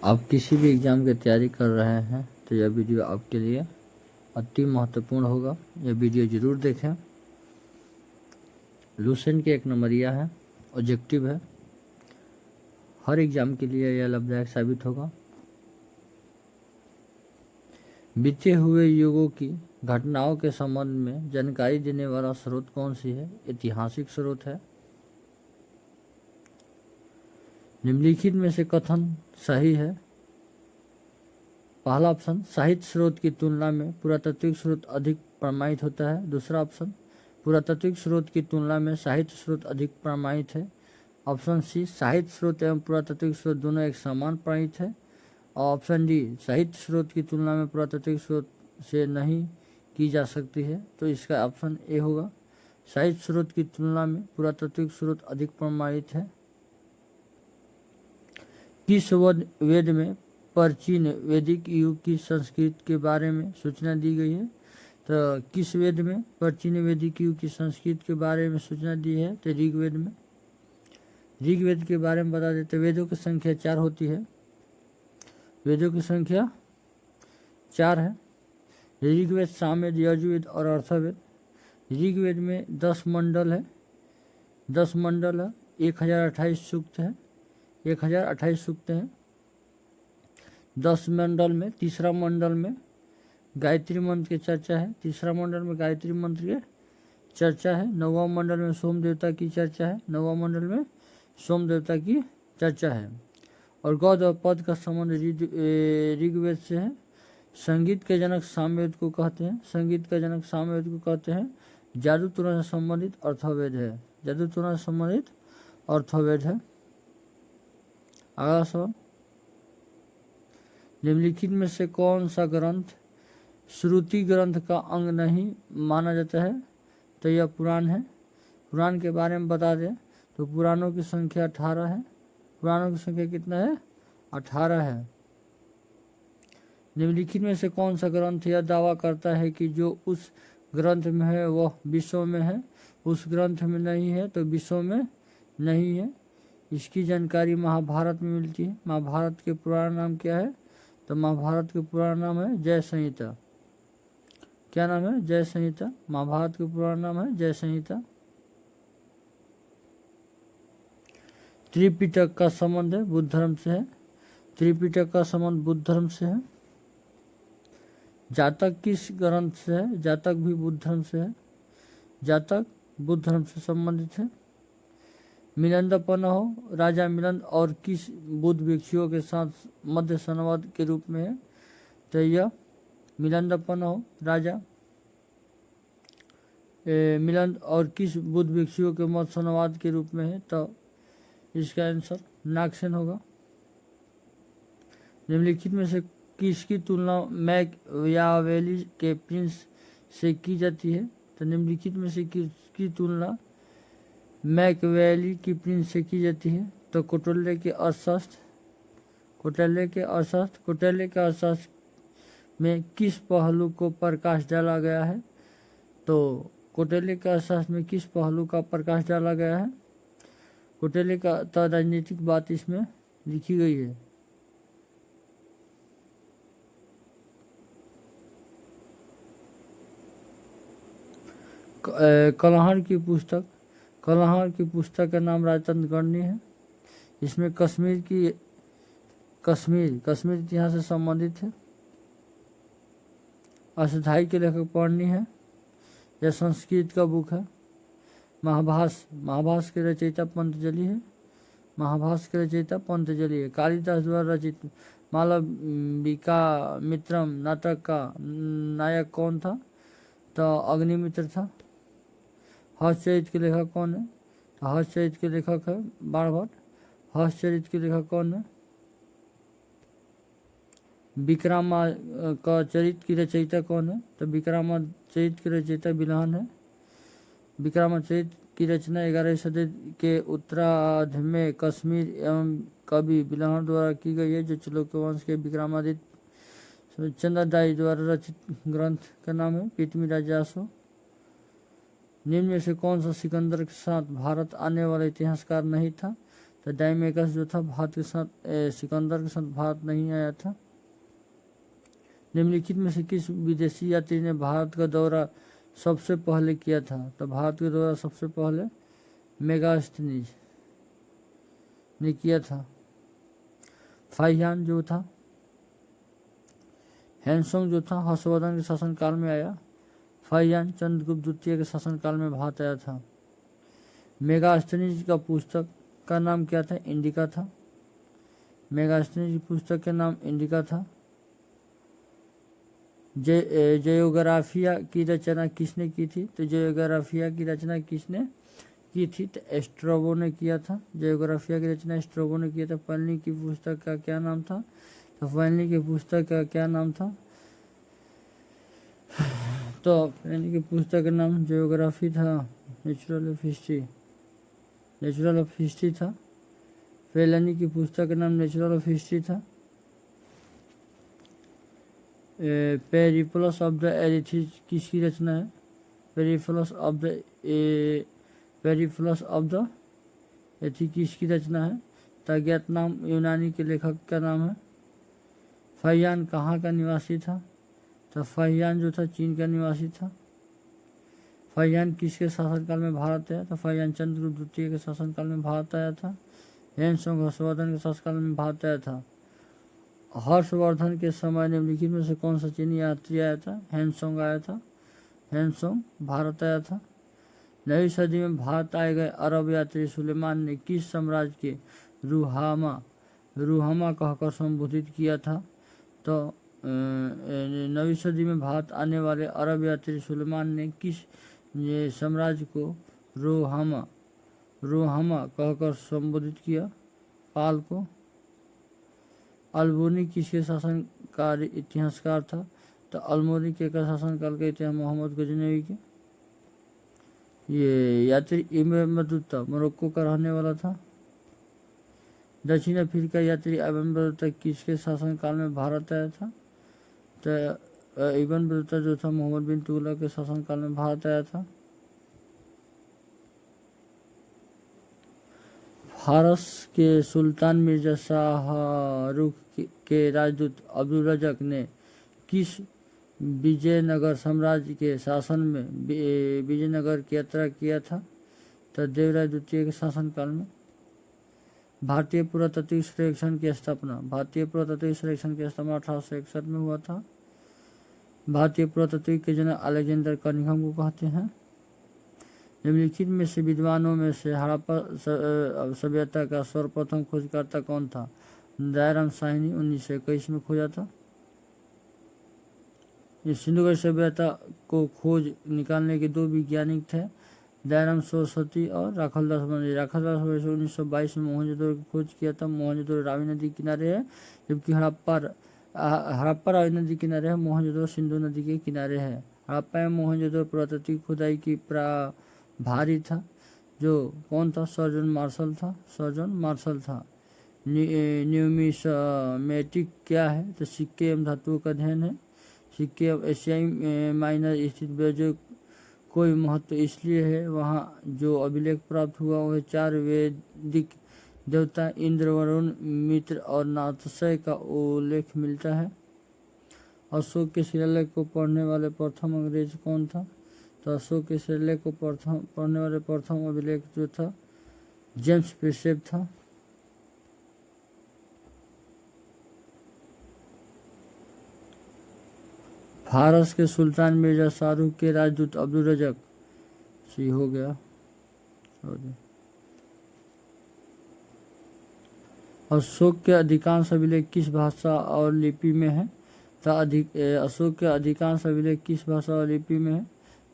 आप किसी भी एग्ज़ाम की तैयारी कर रहे हैं तो यह वीडियो आपके लिए अति महत्वपूर्ण होगा। यह वीडियो ज़रूर देखें। लुसेंट के 1 नंबरिया है, ऑब्जेक्टिव है, हर एग्ज़ाम के लिए यह लाभदायक साबित होगा। बीते हुए युगों की घटनाओं के संबंध में जानकारी देने वाला स्रोत कौन सी है? ऐतिहासिक स्रोत है। निम्नलिखित में से कथन सही है? पहला ऑप्शन, साहित्य स्रोत की तुलना में पुरातात्विक स्रोत अधिक प्रमाणित होता है। दूसरा ऑप्शन, पुरातात्विक स्रोत की तुलना में साहित्य स्रोत अधिक प्रमाणित है। ऑप्शन सी, साहित्य स्रोत एवं पुरातात्विक स्रोत दोनों एक समान प्रमाणित है। और ऑप्शन डी, साहित्य स्रोत की तुलना में पुरातात्विक स्रोत से नहीं की जा सकती है। तो इसका ऑप्शन ए होगा, साहित्य स्रोत की तुलना में पुरातात्विक स्रोत अधिक प्रमाणित है। किस वेद में प्राचीन वैदिक युग की संस्कृति के बारे में सूचना दी गई है? तो किस वेद में प्राचीन वैदिक युग की संस्कृति के बारे में सूचना दी है? तो ऋग्वेद में। ऋग्वेद के बारे में बता देते, वेदों की संख्या 4 होती है। वेदों की संख्या 4 है। ऋग्वेद, सामवेद, यजुर्वेद और अर्थवेद। ऋग्वेद में 10 मंडल है। 10 मंडल है, 1028 सूक्त है। 1028 सूक्त हैं। 10 मंडल में तीसरा मंडल में गायत्री मंत्र की चर्चा है। तीसरा मंडल में गायत्री मंत्र की चर्चा है। 9वां मंडल में सोम देवता की चर्चा है। 9वां मंडल में सोम देवता की चर्चा है। और गौद और पद का संबंध ऋग्वेद से है। संगीत के जनक सामवेद को कहते हैं। संगीत का जनक सामवेद को कहते हैं। जादू टोना से संबंधित अर्थवेद है। जादू टोना से संबंधित अर्थवेद है। अगला सवाल, निम्नलिखित में से कौन सा ग्रंथ श्रुति ग्रंथ का अंग नहीं माना जाता है? तो यह पुराण है। पुराण के बारे में बता दें तो पुराणों की संख्या 18 है। पुराणों की संख्या कितना है? 18 है। निम्नलिखित में से कौन सा ग्रंथ यह दावा करता है कि जो उस ग्रंथ में है वह विश्व में है? उस ग्रंथ में नहीं है तो विश्व में नहीं है। इसकी जानकारी महाभारत में मिलती है। महाभारत के पुराना नाम क्या है? तो महाभारत के पुराना नाम है जय संहिता। क्या नाम है? जय संहिता। महाभारत के पुराना नाम है जय संहिता। त्रिपिटक का संबंध है बुद्ध धर्म से है। त्रिपिटक का संबंध बुद्ध धर्म से है। जातक किस ग्रंथ से है? जातक भी बुद्ध धर्म से है। जातक बुद्ध धर्म से संबंधित है। मिलिंदपन हो, राजा मिलिंद और किस बुद्ध भिक्षुओं के साथ मध्य संवाद के रूप में है? तो यह मिलिंदपन हो, राजा मिलिंद और किस बुद्ध भिक्षुओं के मध्य संवाद के रूप में है? तो इसका आंसर नागसेन होगा। निम्नलिखित में से किसकी तुलना मैकियावेली के प्रिंस से की जाती है? तो निम्नलिखित में से किसकी तुलना मैकियावेली की प्रिंस से की जाती है? तो कौटिल्य के अर्थशास्त्र। कौटिल्य के अर्थशास्त्र। कौटिल्य के अर्थशास्त्र में किस पहलू को प्रकाश डाला गया है? तो कौटिल्य के अर्थशास्त्र में किस पहलू का प्रकाश डाला गया है? कौटिल्य का राजनीतिक बात इसमें लिखी गई है। कलहर की पुस्तक। कलहर की पुस्तक का नाम राजतंत्र गणनी है। इसमें कश्मीर इतिहास से संबंधित है। अष्टाध्यायी के लेखक पढ़नी है। यह संस्कृत का बुक है। महाभास के रचयिता पंतजलि है। महाभास के रचयिता पंतजलि है। कालिदास द्वारा रचित मालविका मित्रम नाटक का नायक कौन था? तो अग्निमित्र था। हर्षचरित के लेखक कौन है? तो हर्षचरित के लेखक है बाणभट्ट। हर्षचरित के लेखक कौन है? विक्रमाचरित की रचयिता कौन है? तो विक्रमाचरित की रचयिता बिलहन है। विक्रमाचरित की रचना 11वीं सदी के उत्तरार्ध में कश्मीर एवं कवि बिलहन द्वारा की गई है, जो चालुक्य वंश के विक्रमादित्य चंद्रदाई द्वारा रचित ग्रंथ का नाम है पीतमी राजस्व। निम्न में से कौन सा सिकंदर के साथ भारत आने वाला इतिहासकार नहीं था? तो डाइमेकस जो था भारत के साथ सिकंदर के साथ भारत नहीं आया था। निम्नलिखित में से किस विदेशी यात्री ने भारत का दौरा सबसे पहले किया था? तो भारत का दौरा सबसे पहले मेगास्थनीज ने किया था। फाहियान जो था, हैंसोंग जो था हर्षवर्धन के शासनकाल में आया। फाहियान चंद्रगुप्त द्वितीय के शासनकाल में भारत आया था। मेगास्थनीज का पुस्तक का नाम क्या था? इंडिका था। मेगास्थनीज की पुस्तक का नाम इंडिका था। जियोग्राफिया की रचना किसने की थी? तो जियोग्राफिया की रचना किसने की थी? तो एस्ट्रोबो ने किया था। जियोग्राफिया की रचना एस्ट्रोबो ने किया था। प्लिनी की पुस्तक का क्या नाम था? तो प्लिनी की पुस्तक का क्या नाम था? तो प्लिनी की पुस्तक का नाम जियोग्राफी था, natural of history, natural of history था। प्लिनी की पुस्तक का नाम नेचुरल ऑफ हिस्ट्री था। पेरिप्लस ऑफ द एरिथीज किसकी रचना है? पेरिप्लस ऑफ द एथी किसकी रचना है? अज्ञात नाम यूनानी के लेखक का नाम है। फाहियान कहाँ का निवासी था? तो फाहियान जो था चीन का निवासी था। फाहियान किसके शासनकाल में भारत आया? तो फाहियान चंद्रगुप्त द्वितीय के शासनकाल में भारत आया था। हैंसोंग हर्षवर्धन के शासनकाल में भारत आया था। हर्षवर्धन के समय निम्नलिखित में से कौन सा चीनी यात्री आया था? हैंसोंग आया था। हैंसोंग भारत आया था। नवी सदी में भारत आए गए अरब यात्री सुलेमान ने किस साम्राज्य के रूहामा कहकर संबोधित किया था? तो नवी सदी में भारत आने वाले अरब यात्री सुलेमान ने किस साम्राज्य को रूहामा कहकर संबोधित किया? पाल को। अल्बोनी किसके शासनकाल इतिहासकार था? तो अल्बोनी के शासनकाल का इतिहास मोहम्मद गजनवी के। ये यात्री इब्न बतूता मोरक्को का रहने वाला था। दक्षिण अफ्रीका यात्री इब्न बतूता किसके शासनकाल में भारत आया था? तो इब्न बतूता जो था मोहम्मद बिन तुगलक के शासनकाल में भारत आया था। फारस के सुल्तान मिर्जा शाहरुख के राजदूत अब्दुल रज़ाक ने किस विजयनगर साम्राज्य के शासन में विजयनगर की यात्रा किया था? तो देवराय द्वितीय के शासनकाल में। भारतीय पुरातात्विक सर्वेक्षण की स्थापना 1861 में हुआ था। भारतीय पुरातात्विक के जनक अलेक्जेंडर कनिंघम को कहते हैं। निम्नलिखित में से विद्वानों में से हड़प्पा सभ्यता का सर्वप्रथम खोजकर्ता कौन था? दयाराम साहनी 1921 में खोजा था। इस सिंधुघाटी सभ्यता को खोज निकालने के दो वैज्ञानिक थे, दयाराम सरस्वती और राखालदास बंसी। राखालदास बंसी 1922 में मोहनजोदड़ो की खोज किया था। मोहनजोदड़ो रावी नदी किनारे है, जबकि हड़प्पा रावी नदी किनारे है, मोहनजोदड़ो सिंधु नदी के किनारे है। हड़प्पा में मोहनजोदड़ो पुरातात्विक खुदाई की भारी था। जो कौन था? सर्जन मार्शल था। न्यूमिसमेटिक क्या है? तो सिक्के एवं धातुओं का अध्ययन है। सिक्के एशियाई माइनर स्थित बेजों कोई महत्व इसलिए है वहाँ जो अभिलेख प्राप्त हुआ वह 4 वैदिक देवता इंद्र, वरुण, मित्र और नाथसय का उल्लेख मिलता है। अशोक के शिलालेख को पढ़ने वाले प्रथम अंग्रेज कौन था? तो अशोक के शिलालेख को पढ़ने वाले प्रथम अभिलेख जो था जेम्स प्रिसेप था। फारस के सुल्तान मिर्जा शाहरुख के राजदूत अब्दुल रज़ाक सही हो गया। अशोक के अधिकांश अभिलेख किस भाषा और लिपि में है? तो अशोक के अधिकांश अभिलेख किस भाषा और लिपि में है?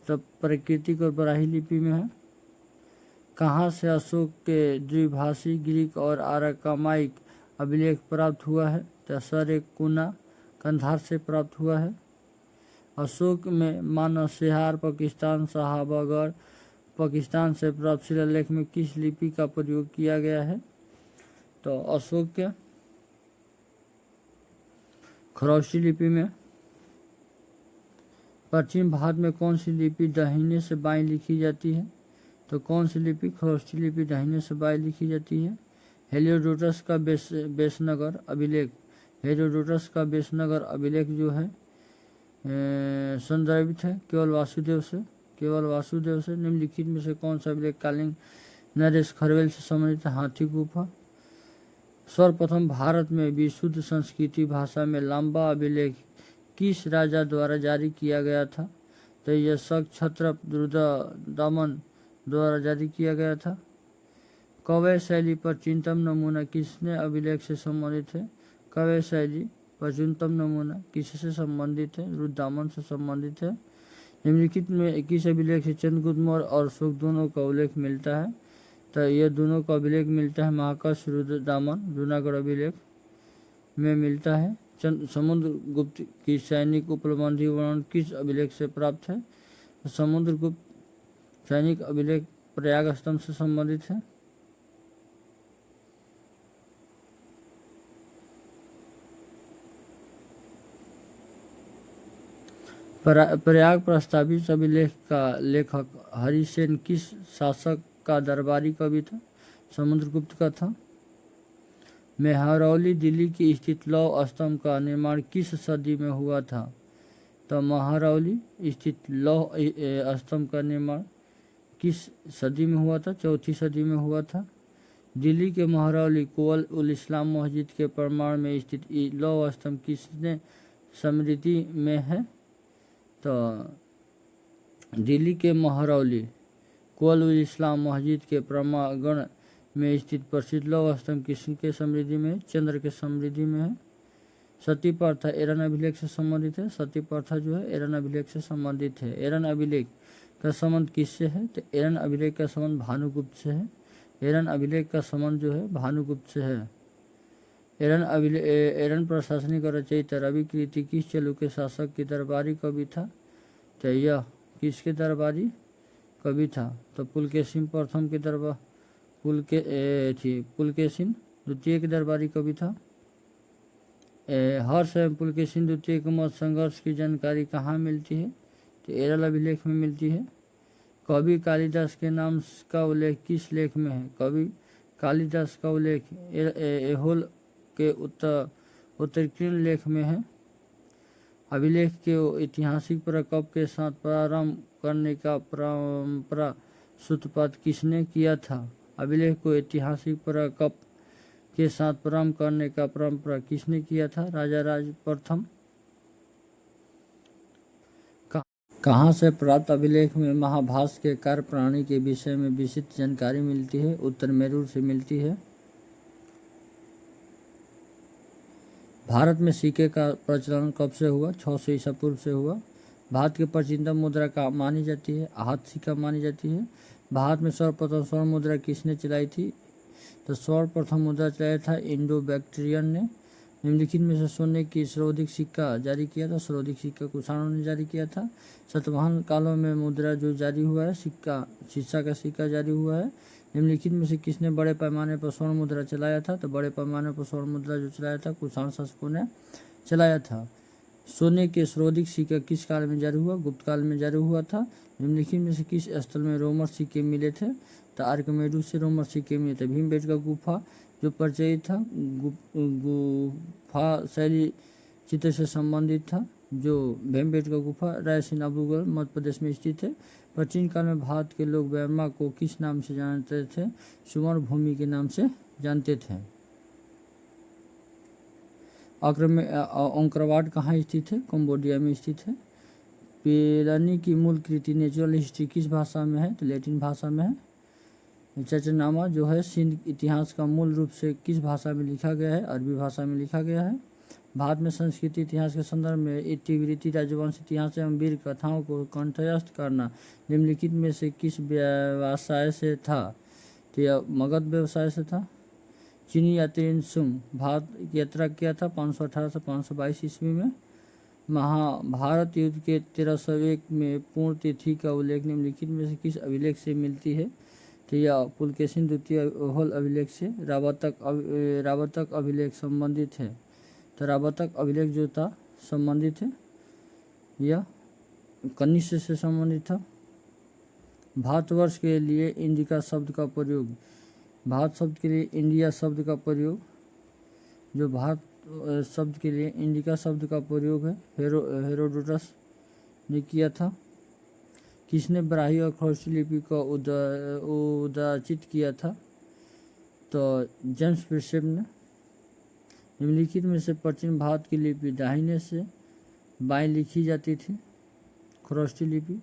तो प्राकृतिक और बराही लिपि में है। कहाँ से अशोक के द्विभाषी ग्रीक और आराकामाइक अभिलेख प्राप्त हुआ है? तो सरेकुना कंधार से प्राप्त हुआ है। अशोक में मानसेहार पाकिस्तान, शाहबागढ़ पाकिस्तान से प्राप्त शिलालेख में किस लिपि का प्रयोग किया गया है? तो अशोक के खरोष्टी लिपि में। प्राचीन भारत में कौन सी लिपि दाहिने से बाएं लिखी जाती है? तो कौन सी लिपि? खरोष्टी लिपि दाहिने से बाएं लिखी जाती है। हेरोडोटस का बेसनगर अभिलेख, हेरोडोटस का बेसनगर अभिलेख जो है संदर्भित है केवल वासुदेव से। निम्नलिखित में से कौन सा अभिलेख कालिंग नरेश खरवेल से संबंधित है? हाथी गुफा। सर्वप्रथम भारत में विशुद्ध संस्कृति भाषा में लंबा अभिलेख किस राजा द्वारा जारी किया गया था? तो यह क्षत्रप रुद्रदमन द्वारा जारी किया गया था। कवय शैली पर चिंतन नमूना किसने अभिलेख से संबंधित है? कवय शैली पर चिंतन नमूना किससे संबंधित है? रुद्रदमन से संबंधित है। निम्नलिखित में किस अभिलेख से चंद्रगुप्त मौर्य और अशोक दोनों का उल्लेख मिलता है? तो यह दोनों का अभिलेख मिलता है महाकश रुद्रदमन जूनागढ़ अभिलेख में मिलता है। समुद्रगुप्त की सैनिक उपलब्धि वर्णन किस अभिलेख से प्राप्त है? तो समुद्रगुप्त सैनिक अभिलेख प्रयाग स्तंभ से संबंधित है। प्रयाग प्रस्तावित अभिलेख का लेखक हरिसेन किस शासक का दरबारी कवि था? समुद्रगुप्त का था। मेहरौली दिल्ली की स्थित लौह स्तंभ का निर्माण किस सदी में हुआ था? तो महरौली स्थित लौह स्तंभ का निर्माण किस सदी में हुआ था? चौथी सदी में हुआ था। दिल्ली के महरौली कुल उल इस्लाम मस्जिद के प्रमाण में स्थित लौह स्तंभ किसने समृद्धि में है? तो दिल्ली के महरौली कुल उल इस्लाम मस्जिद के प्रमाण में स्थित प्रसिद्ध लौह स्तंभ किसके समृद्धि में? चंद्र के समृद्धि में है। सती प्रथा एरन अभिलेख से संबंधित है। सती प्रथा जो है एरन अभिलेख से संबंधित है। एरन अभिलेख का संबंध किससे है? तो एरन अभिलेख का संबंध भानुगुप्त से है। एरन अभिलेख का संबंध जो है भानुगुप्त से है। एरन प्रशासनिक और रचयिता रवि कीर्ति किस चालुक्य शासक की दरबारी कवि था? तो यह किसके दरबारी कवि था? तो पुलकेशिन प्रथम के दरबार पुलकेशिन द्वितीय के दरबारी कवि था। हर्ष एवं पुलकेशिन द्वितीय के मत संघर्ष की जानकारी कहाँ मिलती है? तो एरल अभिलेख में मिलती है। कवि कालिदास के नाम का उल्लेख किस लेख में है? कवि कालिदास का उल्लेख एहोल के उत्तरीण लेख में है। अभिलेख के ऐतिहासिक प्रकल्प के साथ प्रारंभ करने का परंपरा सूत्रपात किसने किया था? अभिलेख को ऐतिहासिक प्रकल्प के साथ प्रारंभ करने का परंपरा किसने किया था? राजा राज प्रथम। कहाँ से प्राप्त अभिलेख में महाभाष्य के कार्य प्रणाली के विषय में विस्तृत जानकारी मिलती है? उत्तर मेरूर से मिलती है। भारत में सिक्के का प्रचलन कब से हुआ? 600 ईसा पूर्व से हुआ। भारत की प्राचीनतम मुद्रा का मानी जाती है? हाथ सिक्का मानी जाती है। भारत में सर्वप्रथम स्वर्ण मुद्रा किसने चलाई थी? तो सर्वप्रथम मुद्रा चलाया था इंडो बैक्टीरियन ने। निम्नलिखित में से सोने की सर्वाधिक सिक्का जारी किया था? सर्वाधिक सिक्का कुषाणों ने जारी किया था। सतवाहन कालों में मुद्रा जो जारी हुआ है सिक्का शीशा का सिक्का जारी हुआ है। निम्नलिखित में से किसने बड़े पैमाने पर स्वर्ण मुद्रा चलाया था? तो बड़े पैमाने पर स्वर्ण मुद्रा जो चलाया था कुषाण शासकों ने चलाया था। सोने के सर्वाधिक सिक्का किस काल में जारी हुआ? गुप्त काल में जारी हुआ था। निम्नलिखित में से किस स्थल में रोमर सिक्के मिले थे? तो आर्कमेडू से रोमर सिक्के मिले थे। भीमबेटका गुफा जो परिचय था गुफा शैली चित्र से संबंधित था। जो भीमबेटका गुफा रायसीन अबूगढ़ मध्य प्रदेश में स्थित है। प्राचीन काल में भारत के लोग ब्रह्मा को किस नाम से जानते थे? सुवर्ण भूमि के नाम से जानते थे। अंकरवाट कहाँ स्थित है? कंबोडिया में स्थित है। पेलानी की मूल कृति नेचुरल हिस्ट्री किस भाषा में है? तो लैटिन भाषा में है। चचनामा जो है सिंध इतिहास का मूल रूप से किस भाषा में लिखा गया है? अरबी भाषा में लिखा गया है। भारत में संस्कृति इतिहास के संदर्भ में इतिवृत्ति राजवंश इतिहास एवं वीर कथाओं को कंठस्थ करना निम्नलिखित में से किस व्यवसाय से था? तो यह मगध व्यवसाय से था। चीनी यात्री सुंग भारत की यात्रा किया था 518 से 522 ईस्वी में। महाभारत युद्ध के 1301 में पूर्ण तिथि का उल्लेख निम्नलिखित में से किस अभिलेख से मिलती है? तो यह पुलकेशिन द्वितीय होल अभिलेख से। रावतक अभिलेख संबंधित है। तो रावतक अभिलेख जो था संबंधित है, यह कनिष्क से संबंधित था। भारतवर्ष के लिए इंडिका शब्द का प्रयोग भारत शब्द के लिए इंडिया शब्द का प्रयोग, जो भारत शब्द के लिए इंडिका शब्द का प्रयोग है हेरोडोटस ने किया था। किसने ब्राह्मी और खरोष्टी लिपि को उदाचित किया था? तो जेम्स प्रिसेप ने। निम्नलिखित में से प्राचीन भारत की लिपि दाहिने से बाएं लिखी जाती थी, खरोष्टी लिपि।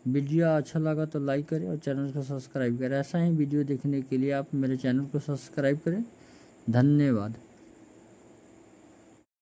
वीडियो अच्छा लगा तो लाइक करें और चैनल को सब्सक्राइब करें। ऐसा ही वीडियो देखने के लिए आप मेरे चैनल को सब्सक्राइब करें। धन्यवाद।